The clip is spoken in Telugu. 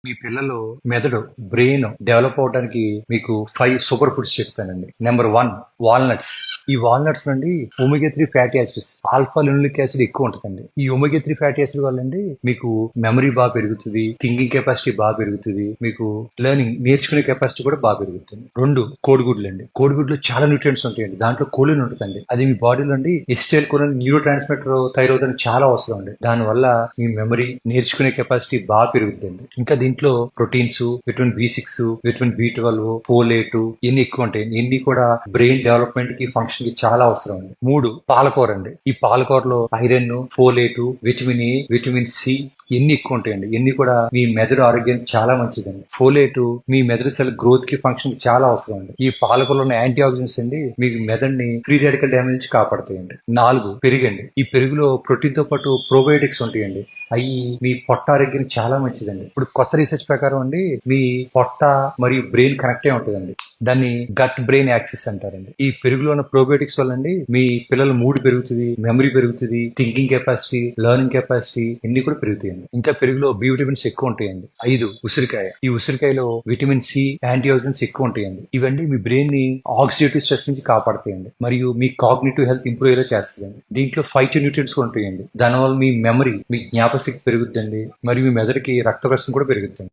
మీ పిల్లలు మెదడు బ్రెయిన్ డెవలప్ అవడానికి మీకు 5 సూపర్ ఫుడ్స్ చెప్తానండి. Number 1 walnuts. ఈ వాల్నట్స్ నుండి omega 3 fatty acids, alpha linoleic acid ఎక్కువ ఉంటుందండి. ఈ ఒమేగా 3 ఫ్యాటీ యాసిడ్ వల్ల అండి మీకు మెమరీ బాగా పెరుగుతుంది, థింకింగ్ కెపాసిటీ బాగా పెరుగుతుంది, మీకు నేర్చుకునే కెపాసిటీ కూడా బాగా పెరుగుతుంది. 2 కోడిగుడ్లు అండి. కోడిగుడ్లు చాలా న్యూట్రియంట్స్ ఉంటాయండి. దాంట్లో కోలిన్ ఉంటుందండి. అది మీ బాడీలో అండి ఎస్టిఎల్ కోలిన్ న్యూరో ట్రాన్స్మిటర్ తయారవుతుంది, చాలా అవసరం అండి. దానివల్ల మీ మెమరీ నేర్చుకునే కెపాసిటీ బాగా పెరుగుతుంది. ఇంకా దీంట్లో proteins, vitamin B6, vitamin B12, folate ఇన్ని ఎక్కువ ఉంటాయి. ఇన్ని కూడా బ్రెయిన్ డెవలప్మెంట్ కి ఫంక్షన్ కి చాలా అవసరం అండి. 3 పాలకూర అండి. ఈ పాలకూరలో iron, folate, vitamin E, vitamin C ఎన్ని ఎక్కువ ఉంటాయండి. ఎన్ని కూడా మీ మెదడు ఆరోగ్యానికి చాలా మంచిదండి. ఫోలేట్ మీ మెదడు సెల్ గ్రోత్ కి ఫంక్షన్ కి చాలా అవసరం అండి. ఈ పాలకూరలో ఉన్న యాంటీ ఆక్సిడెంట్స్ అండి మీకు మెదడుని ఫ్రీ రాడికల్ డ్యామేజ్ నుంచి కాపాడతాయండి. 4 పెరుగండి. ఈ పెరుగులో ప్రోటీన్ తో పాటు ప్రోబయోటిక్స్ ఉంటాయండి. అవి మీ పొట్ట ఆరోగ్యానికి చాలా మంచిదండి. ఇప్పుడు కొత్త రీసెర్చ్ ప్రకారం అండి మీ పొట్ట మరియు బ్రెయిన్ కనెక్ట్ అయి ఉంటుందండి. దాన్ని గట్ బ్రెయిన్ యాక్సిస్ అంటారండి. ఈ పెరుగులో ఉన్న ప్రోబయోటిక్స్ వల్ల అండి మీ పిల్లల మూడ్ పెరుగుతుంది, మెమరీ పెరుగుతుంది, థింకింగ్ కెపాసిటీ, లెర్నింగ్ కెపాసిటీ ఇన్ని కూడా పెరుగుతాయండి. ఇంకా పెరుగులో బి విటమిన్స్ ఎక్కువ ఉంటాయండి. 5 ఉసిరికాయ. ఈ ఉసిరికాయలో విటమిన్ C, యాంటీ ఆక్సిడెంట్స్ ఎక్కువ ఉంటాయండి. ఇవన్నీ మీ బ్రెయిన్ ని ఆక్సిడేటివ్ స్ట్రెస్ నుంచి కాపాడతాయండి, మరియు మీ కాగ్నిటివ్ హెల్త్ ఇంప్రూవ్ అయ్యేలా చేస్తుందండి. దీంట్లో ఫైటో న్యూట్రియంట్స్ కూడా ఉంటాయండి. దానివల్ల మీ మెమరీ, మీ జ్ఞాపశక్తి పెరుగుద్దండి, మరియు మీ మెదడుకి రక్త ప్రసరణ కూడా పెరుగుతుంది.